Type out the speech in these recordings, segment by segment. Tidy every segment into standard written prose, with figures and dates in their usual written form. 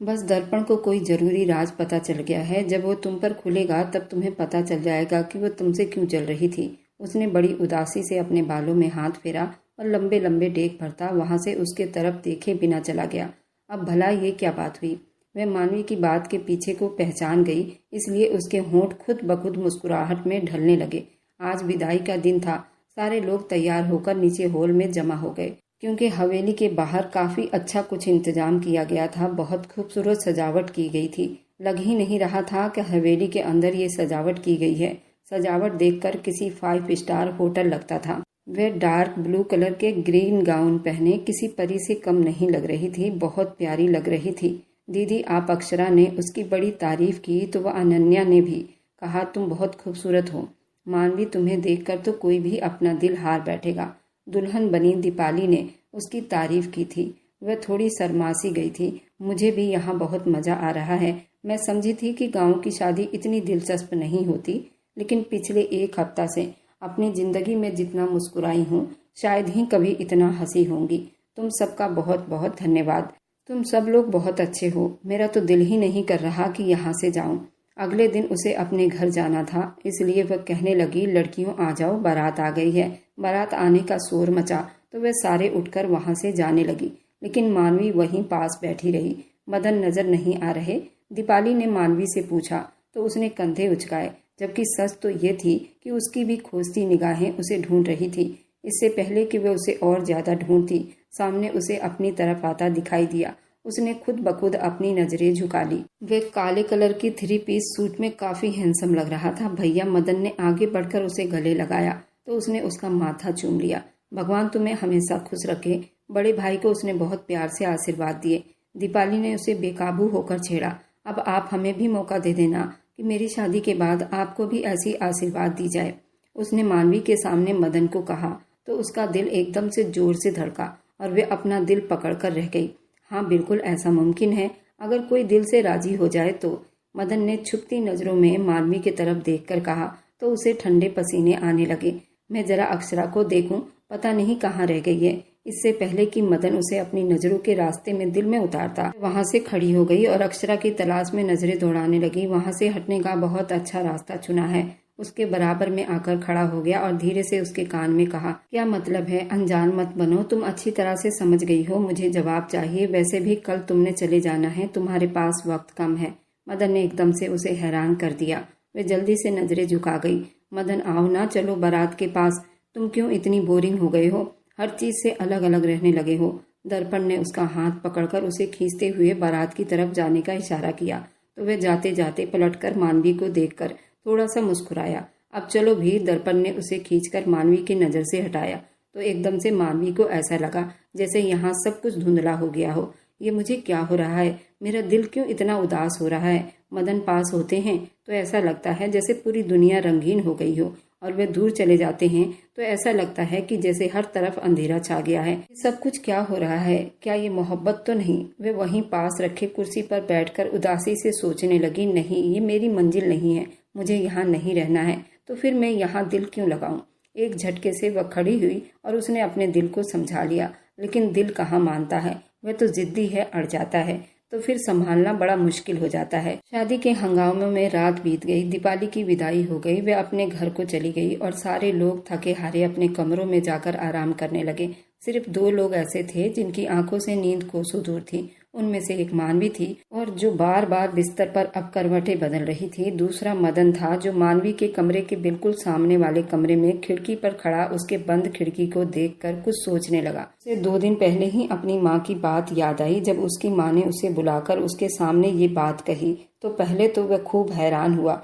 बस दर्पण को कोई ज़रूरी राज पता चल गया है। जब वो तुम पर खुलेगा तब तुम्हें पता चल जाएगा कि वो तुमसे क्यों जल रही थी। उसने बड़ी उदासी से अपने बालों में हाथ फेरा और लंबे लंबे डेग भरता वहाँ से उसके तरफ देखे बिना चला गया। अब भला ये क्या बात हुई? वह मानवी की बात के पीछे को पहचान गई, इसलिए उसके होंठ खुद ब खुद मुस्कुराहट में ढलने लगे। आज विदाई का दिन था। सारे लोग तैयार होकर नीचे हॉल में जमा हो गए, क्योंकि हवेली के बाहर काफ़ी अच्छा कुछ इंतजाम किया गया था। बहुत खूबसूरत सजावट की गई थी। लग ही नहीं रहा था कि हवेली के अंदर ये सजावट की गई है। सजावट देखकर किसी 5 स्टार होटल लगता था। वह डार्क ब्लू कलर के ग्रीन गाउन पहने किसी परी से कम नहीं लग रही थी। बहुत प्यारी लग रही थी। दीदी आप अक्षरा ने उसकी बड़ी तारीफ की तो वह अनन्या ने भी कहा तुम बहुत खूबसूरत हो। मानवी तुम्हें देखकर तो कोई भी अपना दिल हार बैठेगा। दुल्हन बनी दीपाली ने उसकी तारीफ की थी। वह थोड़ी शर्मासी गई थी। मुझे भी यहाँ बहुत मज़ा आ रहा है। मैं समझी थी कि गांव की शादी इतनी दिलचस्प नहीं होती, लेकिन पिछले 1 हफ्ता से अपनी ज़िंदगी में जितना मुस्कुराई हूँ शायद ही कभी इतना हंसी होंगी। तुम सबका बहुत बहुत धन्यवाद। तुम सब लोग बहुत अच्छे हो। मेरा तो दिल ही नहीं कर रहा कि यहाँ से जाऊँ। अगले दिन उसे अपने घर जाना था, इसलिए वह कहने लगी लड़कियों आ जाओ, बारात आ गई है। बारात आने का शोर मचा तो वह सारे उठकर वहाँ से जाने लगी, लेकिन मानवी वहीं पास बैठी रही। मदन नजर नहीं आ रहे। दीपाली ने मानवी से पूछा तो उसने कंधे उचकाए, जबकि सच तो ये थी कि उसकी भी खोजती निगाहें उसे ढूंढ रही थी। इससे पहले कि वह उसे और ज्यादा ढूंढती, सामने उसे अपनी तरफ आता दिखाई दिया। उसने खुद ब खुद अपनी नजरें झुका ली। वह काले कलर की 3 पीस सूट में काफी हैंडसम लग रहा था। भैया मदन ने आगे बढ़कर उसे गले लगाया तो उसने उसका माथा चूम लिया। भगवान तुम्हें हमेशा खुश रखे। बड़े भाई को उसने बहुत प्यार से आशीर्वाद दिए। दीपाली ने उसे बेकाबू होकर छेड़ा। अब आप हमें भी मौका दे देना कि मेरी शादी के बाद आपको भी ऐसी आशीर्वाद दी जाए। उसने मानवी के सामने मदन को कहा तो उसका दिल एकदम से जोर से धड़का और वे अपना दिल पकड़ कर रह गई। हाँ बिल्कुल ऐसा मुमकिन है, अगर कोई दिल से राजी हो जाए तो। मदन ने छुपती नजरों में मानवी की तरफ देखकर कहा तो उसे ठंडे पसीने आने लगे। मैं जरा अक्षरा को देखूं, पता नहीं कहाँ रह गई है। इससे पहले कि मदन उसे अपनी नजरों के रास्ते में दिल में उतारता, वहां से खड़ी हो गई और अक्षरा की तलाश में नजरें दौड़ाने लगी। वहां से हटने का बहुत अच्छा रास्ता चुना है। उसके बराबर में आकर खड़ा हो गया और धीरे से उसके कान में कहा, क्या मतलब है? अनजान मत बनो, तुम अच्छी तरह से समझ गई हो। मुझे जवाब चाहिए। वैसे भी कल तुमने चले जाना है, तुम्हारे पास वक्त कम है। मदन ने एकदम से उसे हैरान कर दिया। वे जल्दी से नजरें झुका गई। मदन आओ ना, चलो बारात के पास। तुम क्यों इतनी बोरिंग हो गए हो? हर चीज से अलग अलग रहने लगे हो। दर्पण ने उसका हाथ पकड़कर उसे खींचते हुए बारात की तरफ जाने का इशारा किया तो वह जाते जाते पलटकर मानवी को देखकर थोड़ा सा मुस्कुराया। अब चलो भी। दर्पण ने उसे खींचकर मानवी की नजर से हटाया तो एकदम से मानवी को ऐसा लगा जैसे यहाँ सब कुछ धुंधला हो गया हो। ये मुझे क्या हो रहा है? मेरा दिल क्यों इतना उदास हो रहा है? मदन पास होते हैं तो ऐसा लगता है जैसे पूरी दुनिया रंगीन हो गई हो, और वे दूर चले जाते हैं तो ऐसा लगता है कि जैसे हर तरफ अंधेरा छा गया है। सब कुछ क्या हो रहा है? क्या ये मोहब्बत तो नहीं? वे वहीं पास रखे कुर्सी पर बैठकर उदासी से सोचने लगी, नहीं, ये मेरी मंजिल नहीं है। मुझे यहाँ नहीं रहना है, तो फिर मैं यहाँ दिल क्यों लगाऊं? एक झटके से वह खड़ी हुई और उसने अपने दिल को समझा लिया, लेकिन दिल कहाँ मानता है। वह तो जिद्दी है, अड़ जाता है, तो फिर संभालना बड़ा मुश्किल हो जाता है। शादी के हंगामों में रात बीत गई। दीपाली की विदाई हो गई। वे अपने घर को चली गई और सारे लोग थके हारे अपने कमरों में जाकर आराम करने लगे। सिर्फ 2 लोग ऐसे थे जिनकी आंखों से नींद कोसों दूर थी। उनमें से एक मानवी थी और जो बार बार बिस्तर पर अब करवटें बदल रही थी। दूसरा मदन था जो मानवी के कमरे के बिल्कुल सामने वाले कमरे में खिड़की पर खड़ा उसके बंद खिड़की को देखकर कुछ सोचने लगा। उसे 2 दिन पहले ही अपनी माँ की बात याद आई। जब उसकी माँ ने उसे बुलाकर उसके सामने ये बात कही तो पहले तो वह खूब हैरान हुआ,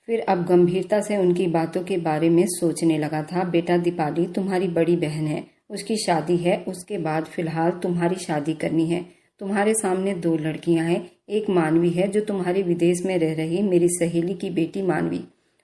फिर अब गंभीरता से उनकी बातों के बारे में सोचने लगा था। बेटा दीपाली तुम्हारी बड़ी बहन है, उसकी शादी है, उसके बाद फिलहाल तुम्हारी शादी करनी है। तुम्हारे सामने 2 लड़कियां हैं। एक मानवी है जो तुम्हारी विदेश में रह रही मेरी सहेली की बेटी मानवी,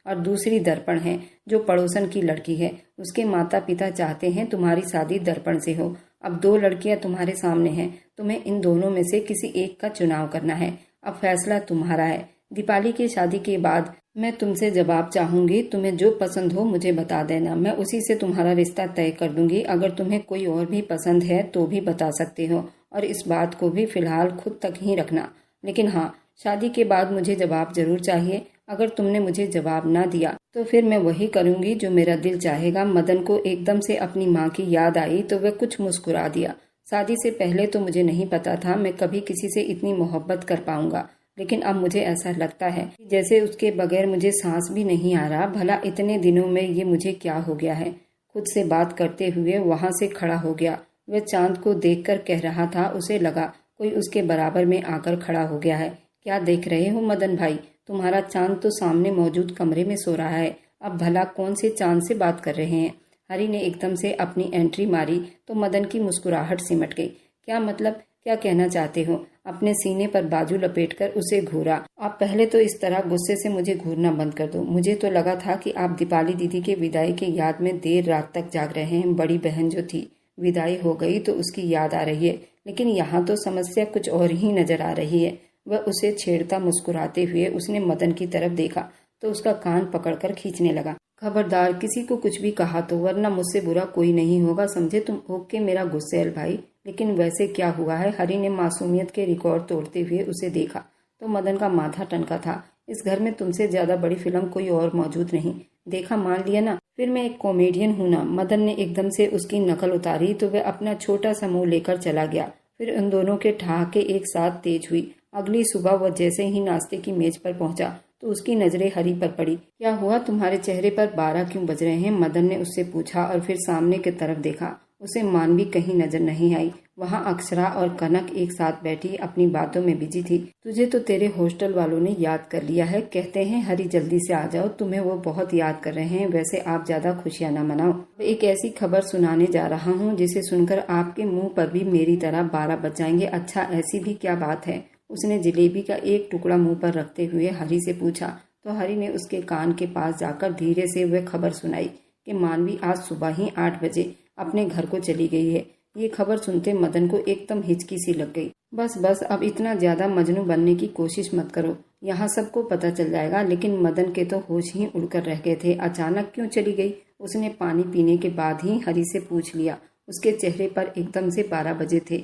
और दूसरी दर्पण है जो पड़ोसन की लड़की है। उसके माता पिता चाहते हैं तुम्हारी शादी दर्पण से हो। अब 2 लड़कियां तुम्हारे सामने हैं, तुम्हें इन दोनों में से किसी एक का चुनाव करना है। अब फैसला तुम्हारा है। दीपाली की शादी के बाद मैं तुमसे जवाब चाहूंगी। तुम्हें जो पसंद हो मुझे बता देना, मैं उसी से तुम्हारा रिश्ता तय कर दूंगी। अगर तुम्हें कोई और भी पसंद है तो भी बता सकते हो, और इस बात को भी फिलहाल खुद तक ही रखना। लेकिन हाँ, शादी के बाद मुझे जवाब जरूर चाहिए। अगर तुमने मुझे जवाब ना दिया तो फिर मैं वही करूंगी जो मेरा दिल चाहेगा। मदन को एकदम से अपनी माँ की याद आई तो वह कुछ मुस्कुरा दिया। शादी से पहले तो मुझे नहीं पता था मैं कभी किसी से इतनी मोहब्बत कर पाऊंगा, लेकिन अब मुझे ऐसा लगता है कि जैसे उसके बगैर मुझे सांस भी नहीं आ रहा। भला इतने दिनों में ये मुझे क्या हो गया है। खुद से बात करते हुए वहां से खड़ा हो गया। वह चांद को देखकर कह रहा था। उसे लगा कोई उसके बराबर में आकर खड़ा हो गया है। क्या देख रहे हो मदन भाई, तुम्हारा चांद तो सामने मौजूद कमरे में सो रहा है। अब भला कौन से चांद से बात कर रहे हैं। हरी ने एकदम से अपनी एंट्री मारी तो मदन की मुस्कुराहट सिमट गई। क्या मतलब, क्या कहना चाहते हो। अपने सीने पर बाजू लपेटकर उसे घूरा। आप पहले तो इस तरह गुस्से से मुझे घूरना बंद कर दो। मुझे तो लगा था कि आप दीपाली दीदी के विदाई की याद में देर रात तक जाग रहे हैं। बड़ी बहन जो थी विदाई हो गई तो उसकी याद आ रही है, लेकिन यहाँ तो समस्या कुछ और ही नजर आ रही है। वह उसे छेड़ता मुस्कुराते हुए उसने मदन की तरफ देखा तो उसका कान पकड़कर खींचने लगा। खबरदार किसी को कुछ भी कहा तो, वरना मुझसे बुरा कोई नहीं होगा, समझे तुम। ओके मेरा गुस्सेल भाई, लेकिन वैसे क्या हुआ है। हरी ने मासूमियत के रिकॉर्ड तोड़ते हुए उसे देखा तो मदन का माथा टनका था। इस घर में तुमसे ज्यादा बड़ी फिल्म कोई और मौजूद नहीं। देखा, मान लिया ना, फिर मैं एक कॉमेडियन हूं ना। मदन ने एकदम से उसकी नकल उतारी तो वह अपना छोटा सा मुंह लेकर चला गया। फिर उन दोनों के ठहाके एक साथ तेज हुई। अगली सुबह वह जैसे ही नाश्ते की मेज पर पहुंचा तो उसकी नजरें हरी पर पड़ी। क्या हुआ, तुम्हारे चेहरे पर 12 क्यों बज रहे हैं। मदन ने उससे पूछा और फिर सामने की तरफ देखा। उसे मानवी कहीं नजर नहीं आई। वहां अक्षरा और कनक एक साथ बैठी अपनी बातों में बिजी थी। तुझे तो तेरे हॉस्टल वालों ने याद कर लिया है। कहते हैं हरी जल्दी से आ जाओ, तुम्हें वो बहुत याद कर रहे हैं। वैसे आप ज्यादा खुशियां न मनाओ। एक ऐसी खबर सुनाने जा रहा हूँ जिसे सुनकर आपके मुंह पर भी मेरी तरह 12 बज जाएंगे। अच्छा, ऐसी भी क्या बात है। उसने जलेबी का एक टुकड़ा मुंह पर रखते हुए हरी से पूछा तो हरी ने उसके कान के पास जाकर धीरे से वह खबर सुनाई कि मानवी आज सुबह ही 8 बजे अपने घर को चली गई है। ये खबर सुनते मदन को एकदम हिचकी सी लग गई। बस बस, अब इतना ज्यादा मजनू बनने की कोशिश मत करो, यहाँ सबको पता चल जाएगा। लेकिन मदन के तो होश ही उड़कर रह गए थे। अचानक क्यों चली गई। उसने पानी पीने के बाद ही हरी से पूछ लिया। उसके चेहरे पर एकदम से 12 बजे थे।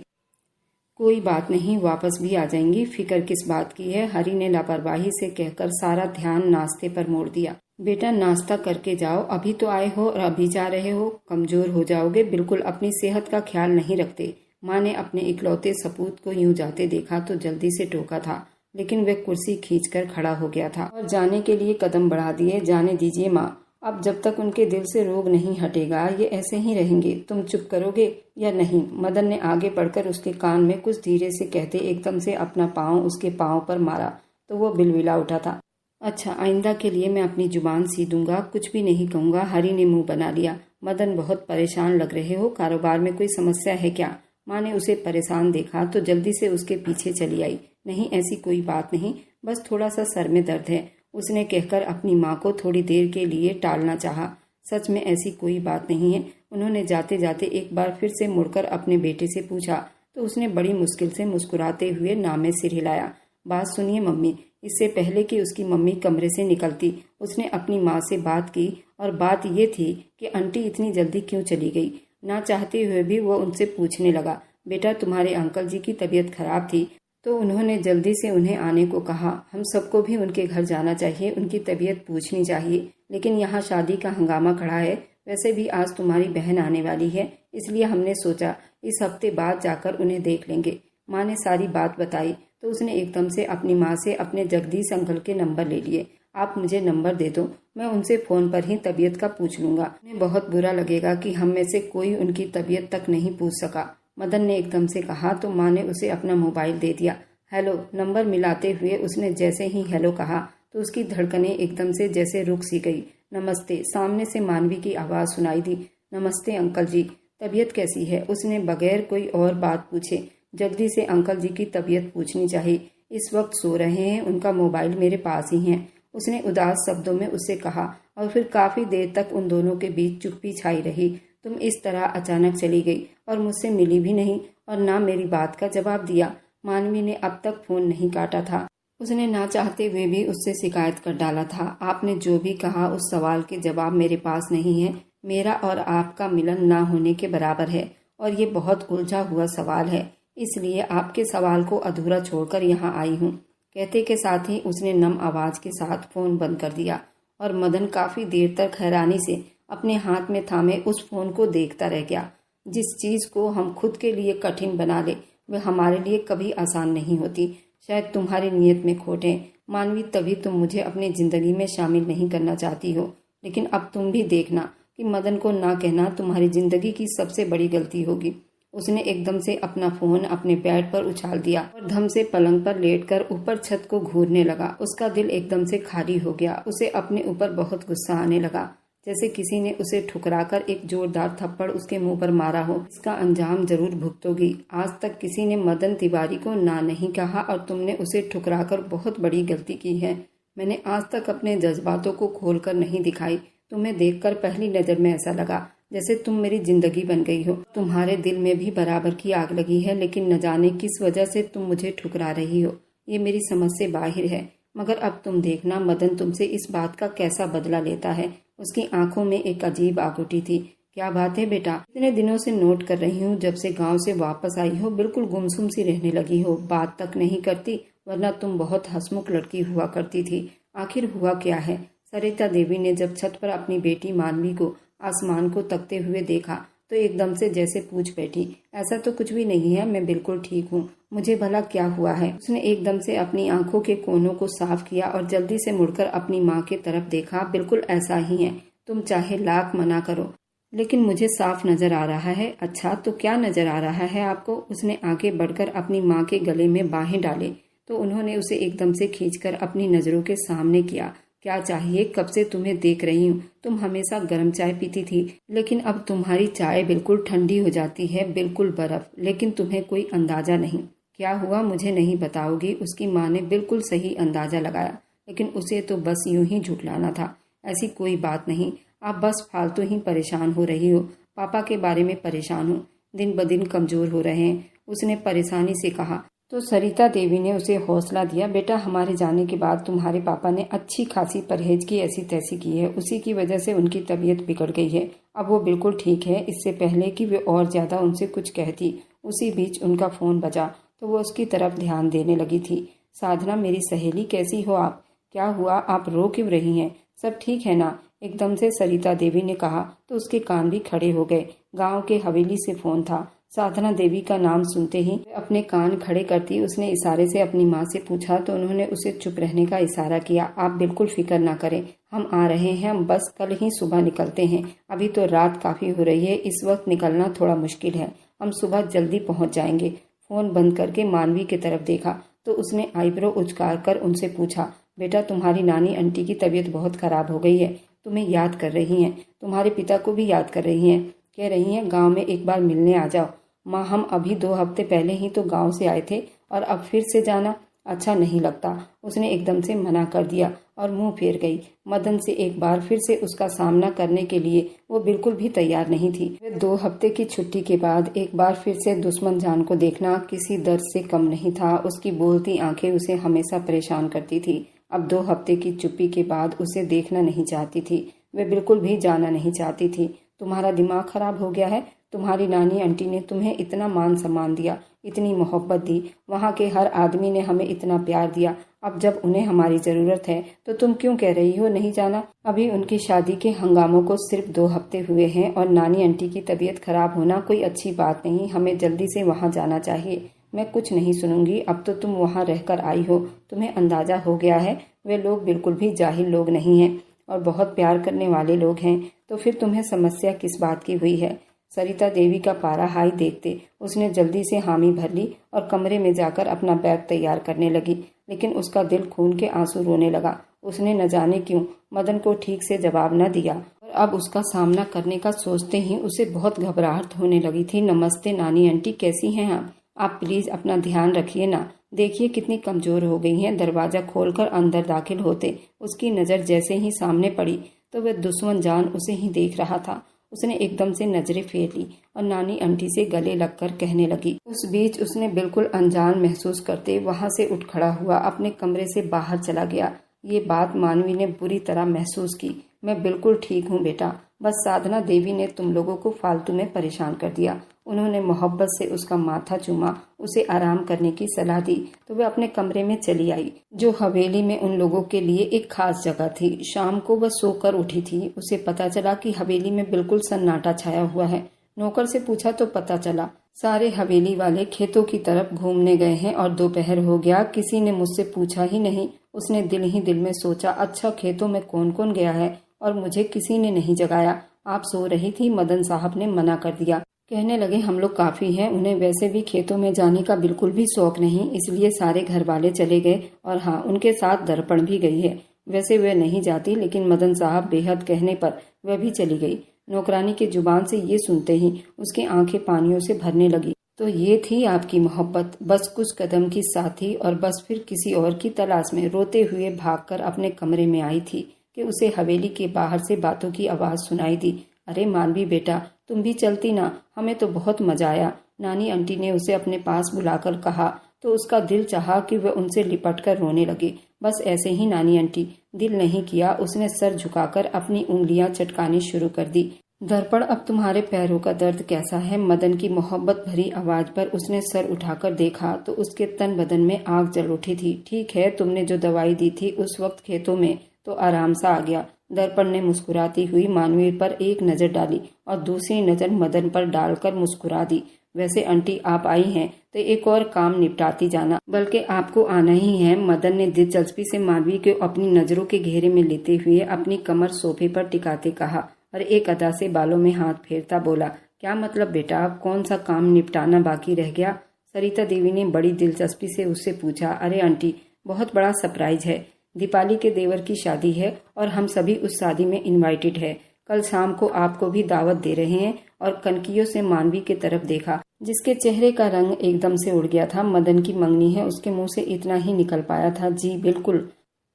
कोई बात नहीं, वापस भी आ जाएंगी, फिक्र किस बात की है। हरी ने लापरवाही से कहकर सारा ध्यान नाश्ते पर मोड़ दिया। बेटा नाश्ता करके जाओ, अभी तो आए हो और अभी जा रहे हो, कमजोर हो जाओगे। बिल्कुल अपनी सेहत का ख्याल नहीं रखते। माँ ने अपने इकलौते सपूत को यूं जाते देखा तो जल्दी से टोका था, लेकिन वह कुर्सी खींचकर खड़ा हो गया था और जाने के लिए कदम बढ़ा दिए। जाने दीजिए माँ, अब जब तक उनके दिल से रोग नहीं हटेगा ये ऐसे ही रहेंगे। तुम चुप करोगे या नहीं। मदन ने आगे बढ़कर उसके कान में कुछ धीरे से कहते एकदम से अपना पाँव उसके पाँव पर मारा तो वो बिलबिला उठा था। अच्छा, आइंदा के लिए मैं अपनी जुबान सी दूंगा, कुछ भी नहीं कहूंगा। हरी ने मुंह बना लिया। मदन बहुत परेशान लग रहे हो, कारोबार में कोई समस्या है क्या। माँ ने उसे परेशान देखा तो जल्दी से उसके पीछे चली आई। नहीं ऐसी कोई बात नहीं, बस थोड़ा सा सर में दर्द है, उसने कहकर अपनी माँ को थोड़ी देर के लिए टालना चाहा। सच में ऐसी कोई बात नहीं है। उन्होंने जाते जाते एक बार फिर से मुड़कर अपने बेटे से पूछा तो उसने बड़ी मुश्किल से मुस्कुराते हुए नामे सिर हिलाया। बात सुनिए मम्मी। इससे पहले कि उसकी मम्मी कमरे से निकलती उसने अपनी माँ से बात की और बात ये थी कि आंटी इतनी जल्दी क्यों चली गई। ना चाहते हुए भी वो उनसे पूछने लगा, बेटा तुम्हारे अंकल जी की तबीयत खराब थी तो उन्होंने जल्दी से उन्हें आने को कहा। हम सबको भी उनके घर जाना चाहिए, उनकी तबीयत पूछनी चाहिए, लेकिन यहाँ शादी का हंगामा खड़ा है। वैसे भी आज तुम्हारी बहन आने वाली है, इसलिए हमने सोचा इस हफ्ते बाद जाकर उन्हें देख लेंगे। माँ ने सारी बात बताई तो उसने एकदम से अपनी माँ से अपने जगदीश अंकल के नंबर ले लिए। आप मुझे नंबर दे दो, मैं उनसे फ़ोन पर ही तबीयत का पूछ लूँगा। उन्हें बहुत बुरा लगेगा कि हम में से कोई उनकी तबीयत तक नहीं पूछ सका। मदन ने एकदम से कहा तो माँ ने उसे अपना मोबाइल दे दिया। हेलो, नंबर मिलाते हुए उसने जैसे ही हेलो कहा तो उसकी धड़कनें एकदम से जैसे रुक सी गई। नमस्ते, सामने से मानवी की आवाज़ सुनाई दी। नमस्ते अंकल जी, तबीयत कैसी है। उसने बगैर कोई और बात पूछे जल्दी से अंकल जी की तबीयत पूछनी चाहिए। इस वक्त सो रहे हैं, उनका मोबाइल मेरे पास ही है, उसने उदास शब्दों में उससे कहा। और फिर काफ़ी देर तक उन दोनों के बीच चुप्पी छाई रही। तुम इस तरह अचानक चली गई और मुझसे मिली भी नहीं और ना मेरी बात का जवाब दिया। मानवी ने अब तक फोन नहीं काटा था। उसने ना चाहते हुए भी उससे शिकायत कर डाला था। आपने जो भी कहा उस सवाल के जवाब मेरे पास नहीं है। मेरा और आपका मिलन ना होने के बराबर है और ये बहुत उलझा हुआ सवाल है। इसलिए आपके सवाल को अधूरा छोड़कर यहाँ आई हूँ। कहते के साथ ही उसने नम आवाज के साथ फोन बंद कर दिया और मदन काफी देर तक हैरानी से अपने हाथ में थामे उस फोन को देखता रह गया। जिस चीज को हम खुद के लिए कठिन बना ले वह हमारे लिए कभी आसान नहीं होती। शायद तुम्हारी नीयत में खोट है मानवी, तभी तुम मुझे अपनी जिंदगी में शामिल नहीं करना चाहती हो। लेकिन अब तुम भी देखना कि मदन को ना कहना तुम्हारी जिंदगी की सबसे बड़ी गलती होगी। उसने एकदम से अपना फोन अपने बेड पर उछाल दिया और धम से पलंग पर लेटकर ऊपर छत को घूरने लगा। उसका दिल एकदम से खाली हो गया। उसे अपने ऊपर बहुत गुस्सा आने लगा, जैसे किसी ने उसे ठुकराकर एक जोरदार थप्पड़ उसके मुंह पर मारा हो। इसका अंजाम जरूर भुगतोगी। आज तक किसी ने मदन तिवारी को ना नहीं कहा और तुमने उसे ठुकराकर बहुत बड़ी गलती की है। मैंने आज तक अपने जज्बातों को खोलकर नहीं दिखाई। तुम्हें देखकर पहली नजर में ऐसा लगा जैसे तुम मेरी जिंदगी बन गई हो। तुम्हारे दिल में भी बराबर की आग लगी है, लेकिन न जाने किस वजह से तुम मुझे ठुकरा रही हो। ये मेरी समझ से बाहर है। मगर अब तुम देखना मदन तुमसे इस बात का कैसा बदला लेता है। उसकी आंखों में एक अजीब आग उठी थी। क्या बात है बेटा, इतने दिनों से नोट कर रही हूँ, जब से गांव से वापस आई हो बिल्कुल गुमसुम सी रहने लगी हो। बात तक नहीं करती, वरना तुम बहुत हंसमुख लड़की हुआ करती थी। आखिर हुआ क्या है? सरिता देवी ने जब छत पर अपनी बेटी मानवी को आसमान को तकते हुए देखा तो एकदम से जैसे पूछ बैठी, ऐसा तो कुछ भी नहीं है, मैं बिल्कुल ठीक हूँ। मुझे भला क्या हुआ है? उसने एकदम से अपनी आंखों के कोनों को साफ किया और जल्दी से मुड़कर अपनी माँ की तरफ देखा। बिल्कुल ऐसा ही है, तुम चाहे लाख मना करो लेकिन मुझे साफ नजर आ रहा है। अच्छा तो क्या नजर आ रहा है आपको? उसने आगे बढ़कर अपनी माँ के गले में बाहें डाले तो उन्होंने उसे एकदम से खींचकर अपनी नजरों के सामने किया। क्या चाहिए? कब से तुम्हें देख रही हूँ। तुम हमेशा गर्म चाय पीती थी, लेकिन अब तुम्हारी चाय बिल्कुल ठंडी हो जाती है, बिल्कुल बर्फ। लेकिन तुम्हें कोई अंदाजा नहीं। क्या हुआ मुझे नहीं बताओगी? उसकी माँ ने बिल्कुल सही अंदाजा लगाया, लेकिन उसे तो बस यूं ही झुठलाना था। ऐसी कोई बात नहीं, आप बस फालतू ही परेशान हो रही हो। पापा के बारे में परेशान हूँ, दिन ब दिन कमजोर हो रहे हैं, उसने परेशानी से कहा। तो सरिता देवी ने उसे हौसला दिया, बेटा हमारे जाने के बाद तुम्हारे पापा ने अच्छी खासी परहेज की ऐसी तैसी की है, उसी की वजह से उनकी तबीयत बिगड़ गई है। अब वो बिल्कुल ठीक है। इससे पहले कि वे और ज्यादा उनसे कुछ कहती, उसी बीच उनका फोन बजा तो वो उसकी तरफ ध्यान देने लगी थी। साधना मेरी सहेली, कैसी हो आप? क्या हुआ, आप रो क्यों रही हैं? सब ठीक है ना? एकदम से सरिता देवी ने कहा तो उसके कान भी खड़े हो गए। गांव के हवेली से फोन था। साधना देवी का नाम सुनते ही अपने कान खड़े करती उसने इशारे से अपनी माँ से पूछा तो उन्होंने उसे चुप रहने का इशारा किया। आप बिल्कुल फिक्र ना करें, हम आ रहे हैं, हम बस कल ही सुबह निकलते हैं। अभी तो रात काफी हो रही है, इस वक्त निकलना थोड़ा मुश्किल है, हम सुबह जल्दी पहुंच जाएंगे। फोन बंद करके मानवी की तरफ देखा तो उसने आईब्रो उचकार कर उनसे पूछा, बेटा तुम्हारी नानी आंटी की तबीयत बहुत खराब हो गई है, तुम्हें याद कर रही हैं, तुम्हारे पिता को भी याद कर रही हैं, कह रही हैं गांव में एक बार मिलने आ जाओ। माँ हम अभी 2 हफ्ते पहले ही तो गांव से आए थे और अब फिर से जाना अच्छा नहीं लगता। उसने एकदम से मना कर दिया और मुंह फेर गई। मदन से एक बार फिर से उसका सामना करने के लिए वो बिल्कुल भी तैयार नहीं थी। 2 हफ्ते की छुट्टी के बाद एक बार फिर से दुश्मन जान को देखना किसी दर्द से कम नहीं था। उसकी बोलती आंखें उसे हमेशा परेशान करती थी। अब 2 हफ्ते की चुप्पी के बाद उसे देखना नहीं चाहती थी, वे बिल्कुल भी जाना नहीं चाहती थी। तुम्हारा दिमाग खराब हो गया है? तुम्हारी नानी आंटी ने तुम्हें इतना मान सम्मान दिया, इतनी मोहब्बत दी, वहाँ के हर आदमी ने हमें इतना प्यार दिया। अब जब उन्हें हमारी जरूरत है तो तुम क्यों कह रही हो नहीं जाना? अभी उनकी शादी के हंगामों को सिर्फ 2 हफ्ते हुए हैं और नानी आंटी की तबीयत खराब होना कोई अच्छी बात नहीं। हमें जल्दी से वहाँ जाना चाहिए। मैं कुछ नहीं सुनूंगी, अब तो तुम वहाँ रहकर आई हो, तुम्हें अंदाजा हो गया है। वे लोग बिल्कुल भी जाहिल लोग नहीं हैं और बहुत प्यार करने वाले लोग हैं। तो फिर तुम्हें समस्या किस बात की हुई है? सरिता देवी का पारा हाई देखते उसने जल्दी से हामी भर ली और कमरे में जाकर अपना बैग तैयार करने लगी, लेकिन उसका दिल खून के आंसू रोने लगा। उसने न जाने क्यों मदन को ठीक से जवाब न दिया और अब उसका सामना करने का सोचते ही उसे बहुत घबराहट होने लगी थी। नमस्ते नानी आंटी, कैसी हैं आप? आप प्लीज अपना ध्यान रखिए ना, देखिए कितनी कमजोर हो गई हैं। दरवाजा खोलकर अंदर दाखिल होते उसकी नजर जैसे ही सामने पड़ी तो वह दुश्मन जान उसे ही देख रहा था। उसने एकदम से नजरें फेर ली और नानी आंटी से गले लगकर कहने लगी। उस बीच उसने बिल्कुल अनजान महसूस करते वहां से उठ खड़ा हुआ अपने कमरे से बाहर चला गया। ये बात मानवी ने बुरी तरह महसूस की। मैं बिल्कुल ठीक हूँ बेटा, बस साधना देवी ने तुम लोगों को फालतू में परेशान कर दिया। उन्होंने मोहब्बत से उसका माथा चूमा, उसे आराम करने की सलाह दी तो वह अपने कमरे में चली आई, जो हवेली में उन लोगों के लिए एक खास जगह थी। शाम को वह सोकर उठी थी। उसे पता चला कि हवेली में बिल्कुल सन्नाटा छाया हुआ है। नौकर से पूछा तो पता चला सारे हवेली वाले खेतों की तरफ घूमने गए हैं और दोपहर हो गया। किसी ने मुझसे पूछा ही नहीं। उसने दिल ही दिल में सोचा, अच्छा खेतों में कौन कौन गया है और मुझे किसी ने नहीं जगाया। आप सो रही थी, मदन साहब ने मना कर दिया। कहने लगे हम लोग काफी हैं, उन्हें वैसे भी खेतों में जाने का बिल्कुल भी शौक नहीं, इसलिए सारे घर वाले चले गए और हाँ, उनके साथ दर्पण भी गई है। वैसे वह नहीं जाती, लेकिन मदन साहब बेहद कहने पर वह भी चली गई। नौकरानी की जुबान से ये सुनते ही उसकी आंखें पानियों से भरने लगी। तो ये थी आपकी मोहब्बत, बस कुछ कदम की साथी और बस फिर किसी और की तलाश में रोते हुए भागकर अपने कमरे में आई थी कि उसे हवेली के बाहर से बातों की आवाज सुनाई दी। अरे मानवी बेटा, तुम भी चलती ना, हमें तो बहुत मजा आया। नानी आंटी ने उसे अपने पास बुलाकर कहा तो उसका दिल चाहा कि वह उनसे लिपट कर रोने लगे। बस ऐसे ही नानी आंटी, दिल नहीं किया। उसने सर झुकाकर अपनी उंगलियां चटकानी शुरू कर दी। दर्पण, अब तुम्हारे पैरों का दर्द कैसा है? मदन की मोहब्बत भरी आवाज पर उसने सर उठाकर देखा तो उसके तन बदन में आग जल उठी थी। ठीक है, तुमने जो दवाई दी थी उस वक्त खेतों में तो आराम सा आ गया। दर्पण ने मुस्कुराती हुई मानवी पर एक नजर डाली और दूसरी नजर मदन पर डालकर मुस्कुरा दी। वैसे आंटी, आप आई हैं तो एक और काम निपटाती जाना, बल्कि आपको आना ही है। मदन ने दिलचस्पी से मानवी को अपनी नजरों के घेरे में लेते हुए अपनी कमर सोफे पर टिकाते कहा और एक अदा से बालों में हाथ फेरता बोला, क्या मतलब बेटा, कौन सा काम निपटाना बाकी रह गया? सरिता देवी ने बड़ी दिलचस्पी से उससे पूछा। अरे आंटी, बहुत बड़ा सरप्राइज है। दीपाली के देवर की शादी है और हम सभी उस शादी में इनवाइटेड है। कल शाम को आपको भी दावत दे रहे हैं। और कनकियों से मानवी की तरफ देखा, जिसके चेहरे का रंग एकदम से उड़ गया था। मदन की मंगनी है, उसके मुंह से इतना ही निकल पाया था। जी बिल्कुल,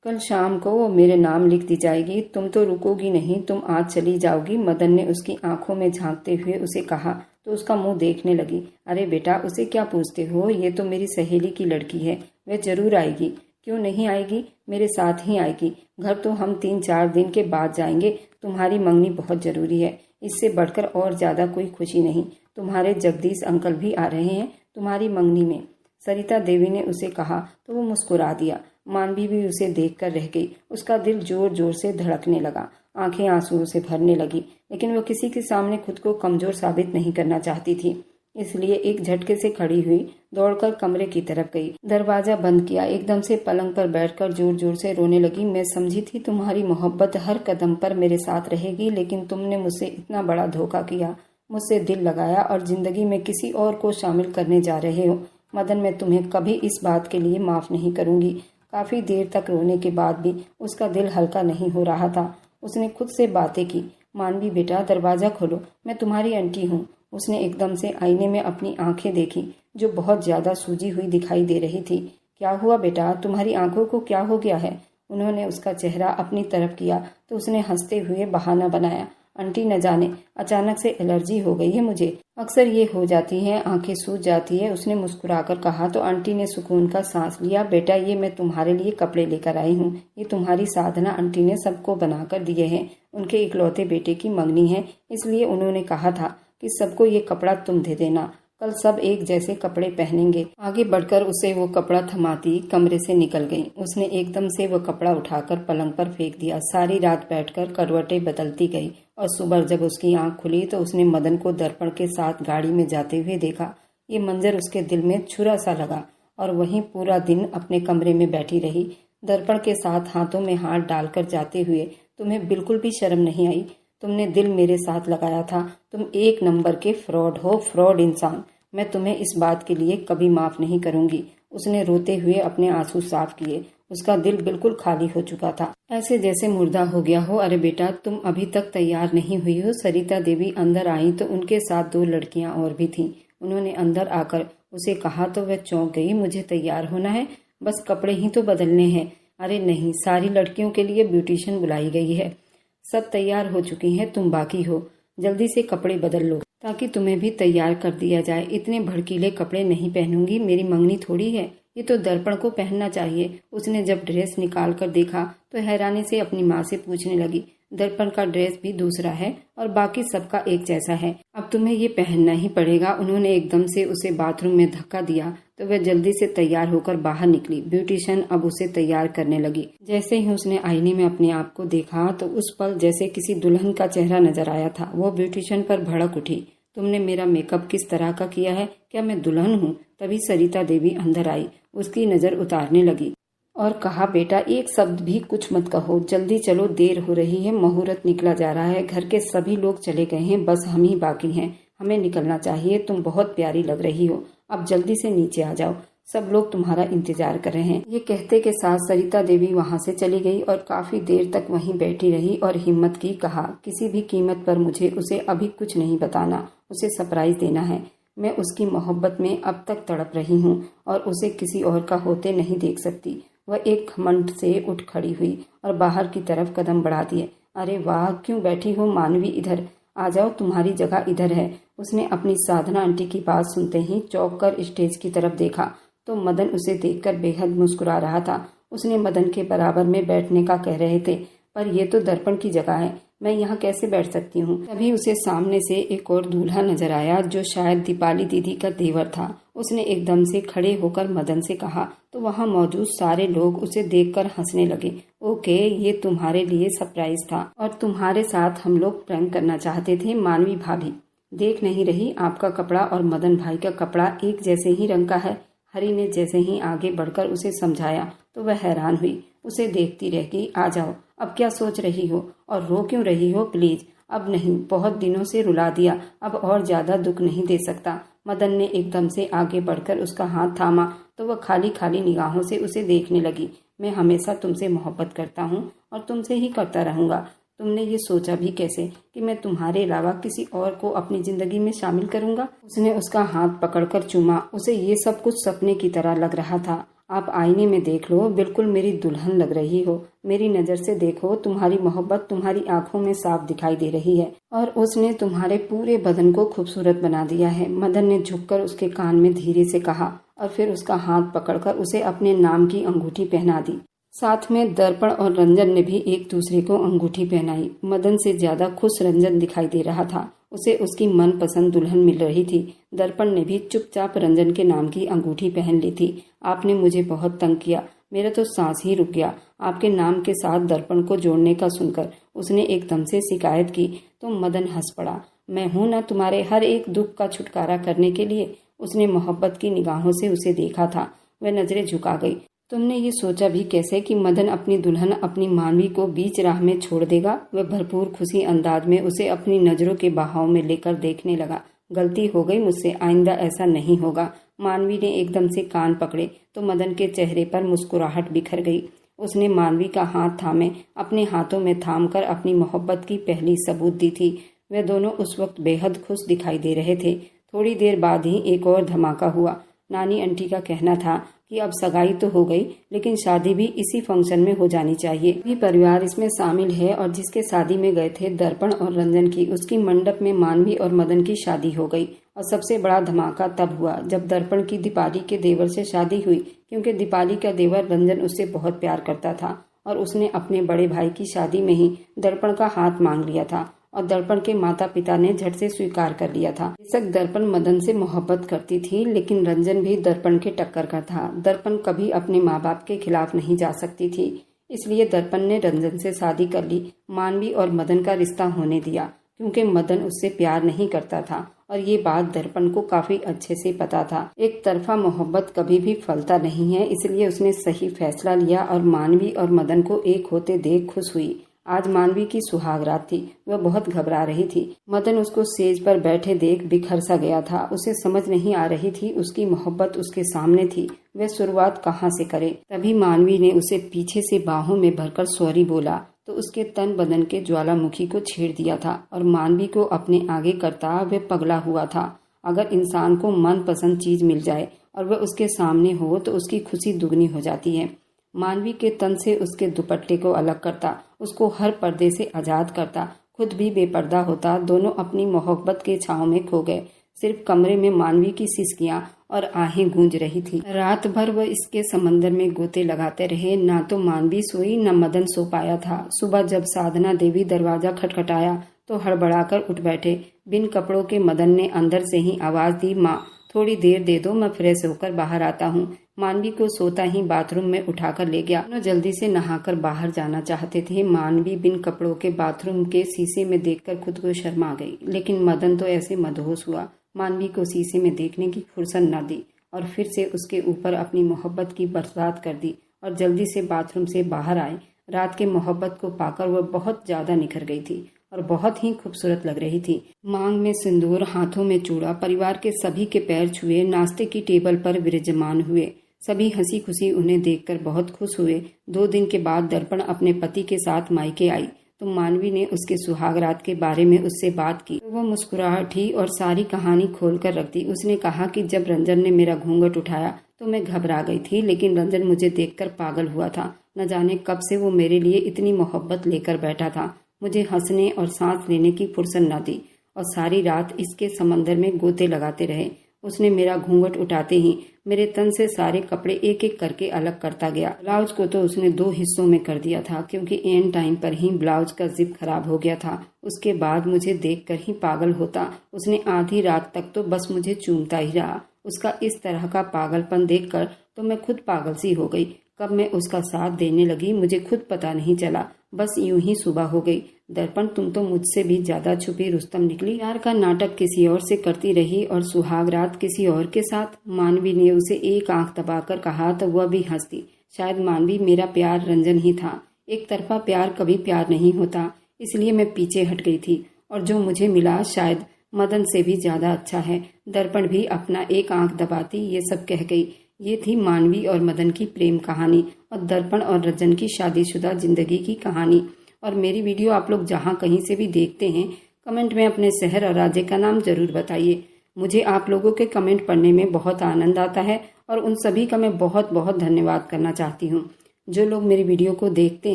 कल शाम को वो मेरे नाम लिख दी जाएगी। तुम तो रुकोगी नहीं, तुम आज चली जाओगी। मदन ने उसकी आंखों में झांकते हुए उसे कहा तो उसका मुंह देखने लगी। अरे बेटा, उसे क्या पूछते हो? ये तो मेरी सहेली की लड़की है, वह जरूर आएगी। क्यों नहीं आएगी? मेरे साथ ही आएगी। घर तो हम 3-4 दिन के बाद जाएंगे। तुम्हारी मंगनी बहुत जरूरी है, इससे बढ़कर और ज्यादा कोई खुशी नहीं। तुम्हारे जगदीश अंकल भी आ रहे हैं तुम्हारी मंगनी में। सरिता देवी ने उसे कहा तो वो मुस्कुरा दिया। मानवी भी उसे देखकर रह गई। उसका दिल जोर जोर से धड़कने लगा, आंखें आंसुओं से भरने लगी, लेकिन वो किसी के सामने खुद को कमजोर साबित नहीं करना चाहती थी। इसलिए एक झटके से खड़ी हुई दौड़कर कमरे की तरफ गई, दरवाजा बंद किया, एकदम से पलंग पर बैठकर जोर जोर से रोने लगी। मैं समझी थी तुम्हारी मोहब्बत हर कदम पर मेरे साथ रहेगी, लेकिन तुमने मुझसे इतना बड़ा धोखा किया, मुझसे दिल लगाया और जिंदगी में किसी और को शामिल करने जा रहे हो। मदन, मैं तुम्हें कभी इस बात के लिए माफ नहीं करूंगी। काफी देर तक रोने के बाद भी उसका दिल हल्का नहीं हो रहा था। उसने खुद से बातें की। मानवी बेटा, दरवाजा खोलो, मैं तुम्हारी आंटी हूँ। उसने एकदम से आईने में अपनी आंखें देखी, जो बहुत ज्यादा सूजी हुई दिखाई दे रही थी। क्या हुआ बेटा, तुम्हारी आंखों को क्या हो गया है? उन्होंने उसका चेहरा अपनी तरफ किया तो उसने हंसते हुए बहाना बनाया, आंटी न जाने अचानक से एलर्जी हो गई है मुझे, अक्सर ये हो जाती है, आंखें सूज जाती है। उसने मुस्कुराकर कहा तो आंटी ने सुकून का सांस लिया। बेटा, ये मैं तुम्हारे लिए कपड़े लेकर आई हूँ। ये तुम्हारी साधना आंटी ने सबको बनाकर दिए हैं। उनके इकलौते बेटे की मंगनी है, इसलिए उन्होंने कहा था कि सबको ये कपड़ा तुम दे देना। कल सब एक जैसे कपड़े पहनेंगे। आगे बढ़कर उसे वो कपड़ा थमाती कमरे से निकल गई। उसने एकदम से वो कपड़ा उठाकर पलंग पर फेंक दिया। सारी रात बैठकर करवटें बदलती गई और सुबह जब उसकी आंख खुली तो उसने मदन को दर्पण के साथ गाड़ी में जाते हुए देखा। ये मंजर उसके दिल में छुरा सा लगा और वहीं पूरा दिन अपने कमरे में बैठी रही, दर्पण के साथ हाथों में हाथ डालकर जाते हुए। तुम्हें बिल्कुल भी शर्म नहीं आई? तुमने दिल मेरे साथ लगाया था। तुम एक नंबर के फ्रॉड हो, फ्रॉड इंसान। मैं तुम्हें इस बात के लिए कभी माफ नहीं करूंगी। उसने रोते हुए अपने आंसू साफ किए। उसका दिल बिल्कुल खाली हो चुका था, ऐसे जैसे मुर्दा हो गया हो। अरे बेटा, तुम अभी तक तैयार नहीं हुई हो? सरिता देवी अंदर आई तो उनके साथ 2 लड़कियां और भी थीं। उन्होंने अंदर आकर उसे कहा तो वह चौंक गई। मुझे तैयार होना है? बस कपड़े ही तो बदलने हैं। अरे नहीं, सारी लड़कियों के लिए ब्यूटिशियन बुलाई गई है। सब तैयार हो चुकी हैं, तुम बाकी हो। जल्दी से कपड़े बदल लो ताकि तुम्हें भी तैयार कर दिया जाए। इतने भड़कीले कपड़े नहीं पहनूंगी, मेरी मंगनी थोड़ी है, ये तो दर्पण को पहनना चाहिए। उसने जब ड्रेस निकाल कर देखा तो हैरानी से अपनी माँ से पूछने लगी, दर्पण का ड्रेस भी दूसरा है और बाकी सबका एक जैसा है। अब तुम्हें ये पहनना ही पड़ेगा। उन्होंने एकदम से उसे बाथरूम में धक्का दिया तो वह जल्दी से तैयार होकर बाहर निकली। ब्यूटिशियन अब उसे तैयार करने लगी। जैसे ही उसने आईने में अपने आप को देखा तो उस पल जैसे किसी दुल्हन का चेहरा नजर आया था। वो ब्यूटिशियन पर भड़क उठी, तुमने मेरा मेकअप किस तरह का किया है? क्या मैं दुल्हन हूँ? तभी सरिता देवी अंदर आई, उसकी नजर उतारने लगी और कहा, बेटा एक शब्द भी कुछ मत कहो, जल्दी चलो, देर हो रही है, मुहूर्त निकला जा रहा है, घर के सभी लोग चले गए हैं, बस हम ही बाकी हैं, हमें निकलना चाहिए, तुम बहुत प्यारी लग रही हो, अब जल्दी से नीचे आ जाओ, सब लोग तुम्हारा इंतजार कर रहे हैं। ये कहते के साथ सरिता देवी वहां से चली गई और काफी देर तक वहीं बैठी रही और हिम्मत की कहा, किसी भी कीमत पर मुझे उसे अभी कुछ नहीं बताना, उसे सरप्राइज देना है। मैं उसकी मोहब्बत में अब तक तड़प रही हूँ और उसे किसी और का होते नहीं देख सकती। वह एक घमंड से उठ खड़ी हुई और बाहर की तरफ कदम बढ़ा दिए। अरे वाह, क्यों बैठी हो मानवी, इधर आ जाओ, तुम्हारी जगह इधर है। उसने अपनी साधना आंटी की बात सुनते ही चौंक कर स्टेज की तरफ देखा तो मदन उसे देखकर बेहद मुस्कुरा रहा था। उसने मदन के बराबर में बैठने का कह रहे थे, पर यह तो दर्पण की जगह है, मैं यहाँ कैसे बैठ सकती हूँ। तभी उसे सामने से एक और दूल्हा नजर आया जो शायद दीपाली दीदी का देवर था। उसने एकदम से खड़े होकर मदन से कहा तो वहाँ मौजूद सारे लोग उसे देखकर हंसने लगे। ओके, ये तुम्हारे लिए सरप्राइज था और तुम्हारे साथ हम लोग प्रैंक करना चाहते थे। मानवी भाभी देख नहीं रही, आपका कपड़ा और मदन भाई का कपड़ा एक जैसे ही रंग का है। हरी ने जैसे ही आगे बढ़कर उसे समझाया तो वह हैरान हुई, उसे देखती रह गई। आ जाओ, अब क्या सोच रही हो और रो क्यों रही हो? प्लीज अब नहीं, बहुत दिनों से रुला दिया, अब और ज्यादा दुख नहीं दे सकता। मदन ने एकदम से आगे बढ़कर उसका हाथ थामा तो वह खाली खाली निगाहों से उसे देखने लगी। मैं हमेशा तुमसे मोहब्बत करता हूँ और तुमसे ही करता रहूंगा। तुमने ये सोचा भी कैसे कि मैं तुम्हारे अलावा किसी और को अपनी जिंदगी में शामिल करूंगा? उसने उसका हाथ पकड़कर चूमा। उसे ये सब कुछ सपने की तरह लग रहा था। आप आईने में देख लो, बिल्कुल मेरी दुल्हन लग रही हो। मेरी नजर से देखो, तुम्हारी मोहब्बत तुम्हारी आंखों में साफ दिखाई दे रही है और उसने तुम्हारे पूरे बदन को खूबसूरत बना दिया है। मदन ने झुककर उसके कान में धीरे से कहा और फिर उसका हाथ पकड़कर उसे अपने नाम की अंगूठी पहना दी। साथ में दर्पण और रंजन ने भी एक दूसरे को अंगूठी पहनाई। मदन से ज्यादा खुश रंजन दिखाई दे रहा था, उसे उसकी मनपसंद दुल्हन मिल रही थी। दर्पण ने भी चुपचाप रंजन के नाम की अंगूठी पहन ली थी। आपने मुझे बहुत तंग किया, मेरा तो सांस ही रुक गया आपके नाम के साथ दर्पण को जोड़ने का सुनकर। उसने एकदम से शिकायत की तो मदन हंस पड़ा, मैं हूं ना तुम्हारे हर एक दुख का छुटकारा करने के लिए। उसने मोहब्बत की निगाहों से उसे देखा था। वह नजरें झुका गई। तुमने ये सोचा भी कैसे कि मदन अपनी दुल्हन अपनी मानवी को बीच राह में छोड़ देगा? वह भरपूर खुशी अंदाज में उसे अपनी नजरों के बहाव में लेकर देखने लगा। गलती हो गई मुझसे, आइंदा ऐसा नहीं होगा। मानवी ने एकदम से कान पकड़े तो मदन के चेहरे पर मुस्कुराहट बिखर गई। उसने मानवी का हाथ थामे अपने हाथों में थामकर अपनी मोहब्बत की पहली सबूत दी थी। वे दोनों उस वक्त बेहद खुश दिखाई दे रहे थे। थोड़ी देर बाद ही एक और धमाका हुआ। नानी आंटी का कहना था कि अब सगाई तो हो गई, लेकिन शादी भी इसी फंक्शन में हो जानी चाहिए। भी परिवार इसमें शामिल है और जिसके शादी में गए थे दर्पण और रंजन की, उसकी मंडप में मानवी और मदन की शादी हो गई। और सबसे बड़ा धमाका तब हुआ जब दर्पण की दीपाली के देवर से शादी हुई, क्योंकि दीपाली का देवर रंजन उससे बहुत प्यार करता था और उसने अपने बड़े भाई की शादी में ही दर्पण का हाथ मांग लिया था और दर्पण के माता पिता ने झट से स्वीकार कर लिया था। बेशक दर्पण मदन से मोहब्बत करती थी, लेकिन रंजन भी दर्पण के टक्कर का था। दर्पण कभी अपने माँ बाप के खिलाफ नहीं जा सकती थी, इसलिए दर्पण ने रंजन से शादी कर ली। मानवी और मदन का रिश्ता होने दिया, क्योंकि मदन उससे प्यार नहीं करता था और ये बात दर्पण को काफी अच्छे से पता था। एक तरफा मोहब्बत कभी भी फलता नहीं है, इसलिए उसने सही फैसला लिया और मानवी और मदन को एक होते देख खुश हुई। आज मानवी की सुहाग रात थी। वह बहुत घबरा रही थी। मदन उसको स्टेज पर बैठे देख बिखर सा गया था। उसे समझ नहीं आ रही थी, उसकी मोहब्बत उसके सामने थी, वह शुरुआत कहाँ से करे। तभी मानवी ने उसे पीछे से बाहों में भरकर सॉरी बोला तो उसके तन बदन के ज्वालामुखी को छेड़ दिया था और मानवी को अपने आगे करता वह पगला हुआ था। अगर इंसान को मनपसंद चीज मिल जाए और वह उसके सामने हो तो उसकी खुशी दुगनी हो जाती है। मानवी के तन से उसके दुपट्टे को अलग करता, उसको हर पर्दे से आजाद करता, खुद भी बेपर्दा होता। दोनों अपनी मोहब्बत के छांव में खो गए। सिर्फ कमरे में मानवी की सिसकियां और आहें गूंज रही थी। रात भर वह इसके समंदर में गोते लगाते रहे। ना तो मानवी सोई, न मदन सो पाया था। सुबह जब साधना देवी दरवाजा खटखटाया तो हड़बड़ाकर उठ बैठे। बिन कपड़ों के मदन ने अंदर से ही आवाज दी, माँ थोड़ी देर दे दो, मैं फ्रेश होकर बाहर आता हूँ। मानवी को सोता ही बाथरूम में उठाकर ले गया। दोनों जल्दी से नहाकर बाहर जाना चाहते थे। मानवी बिन कपड़ों के बाथरूम के शीशे में देखकर खुद को शर्मा गई, लेकिन मदन तो ऐसे मदहोश हुआ, मानवी को शीशे में देखने की फुर्सत न दी और फिर से उसके ऊपर अपनी मोहब्बत की बरसात कर दी और जल्दी से बाथरूम से बाहर आए। रात के मोहब्बत को पाकर वह बहुत ज्यादा निखर गई थी और बहुत ही खूबसूरत लग रही थी। मांग में सिंदूर, हाथों में चूड़ा, परिवार के सभी के पैर छुए, नाश्ते की टेबल पर विराजमान हुए। सभी हंसी खुशी उन्हें देखकर बहुत खुश हुए। 2 दिन के बाद दर्पण अपने पति के साथ मायके आई तो मानवी ने उसके सुहागरात के बारे में उससे बात की तो वो मुस्कुराहटी और सारी कहानी खोलकर रख दी। उसने कहा कि जब रंजन ने मेरा घूंघट उठाया तो मैं घबरा गई थी, लेकिन रंजन मुझे देखकर पागल हुआ था। न जाने कब से वो मेरे लिए इतनी मोहब्बत लेकर बैठा था। मुझे हंसने और सांस लेने की फुर्सत न दी और सारी रात इसके समंदर में गोते लगाते रहे। उसने मेरा घूंघट उठाते ही मेरे तन से सारे कपड़े एक एक करके अलग करता गया। ब्लाउज को तो उसने 2 हिस्सों में कर दिया था, क्योंकि एन टाइम पर ही ब्लाउज का जिप खराब हो गया था। उसके बाद मुझे देखकर ही पागल होता। उसने आधी रात तक तो बस मुझे चूमता ही रहा। उसका इस तरह का पागलपन देखकर तो मैं खुद पागल सी हो गई। कब मैं उसका साथ देने लगी मुझे खुद पता नहीं चला। बस यूं ही सुबह हो गई। दर्पण, तुम तो मुझसे भी ज्यादा छुपी रुस्तम निकली। प्यार का नाटक किसी और से करती रही और सुहागरात किसी और के साथ। मानवी ने उसे एक आंख दबाकर कहा तो वह भी हंसती। शायद मानवी, मेरा प्यार रंजन ही था। एक तरफा प्यार कभी प्यार नहीं होता, इसलिए मैं पीछे हट गई थी और जो मुझे मिला शायद मदन से भी ज्यादा अच्छा है। दर्पण भी अपना एक आंख दबाती ये सब कह गई। ये थी मानवी और मदन की प्रेम कहानी और दर्पण और रंजन की शादीशुदा जिंदगी की कहानी। और मेरी वीडियो आप लोग जहाँ कहीं से भी देखते हैं, कमेंट में अपने शहर और राज्य का नाम जरूर बताइए। मुझे आप लोगों के कमेंट पढ़ने में बहुत आनंद आता है और उन सभी का मैं बहुत बहुत धन्यवाद करना चाहती हूँ। जो लोग मेरी वीडियो को देखते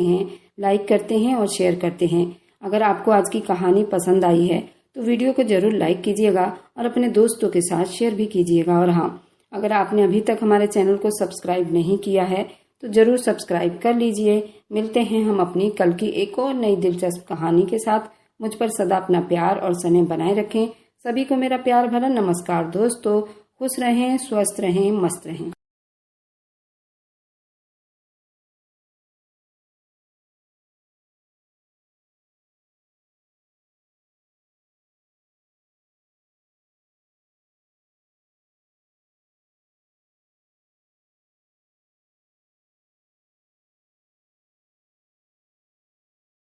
हैं, लाइक करते हैं और शेयर करते हैं। अगर आपको आज की कहानी पसंद आई है तो वीडियो को जरूर लाइक कीजिएगा और अपने दोस्तों के साथ शेयर भी कीजिएगा। और हाँ, अगर आपने अभी तक हमारे चैनल को सब्सक्राइब नहीं किया है तो जरूर सब्सक्राइब कर लीजिए। मिलते हैं हम अपनी कल की एक और नई दिलचस्प कहानी के साथ। मुझ पर सदा अपना प्यार और स्नेह बनाए रखें। सभी को मेरा प्यार भरा नमस्कार दोस्तों। खुश रहें, स्वस्थ रहें, मस्त रहें।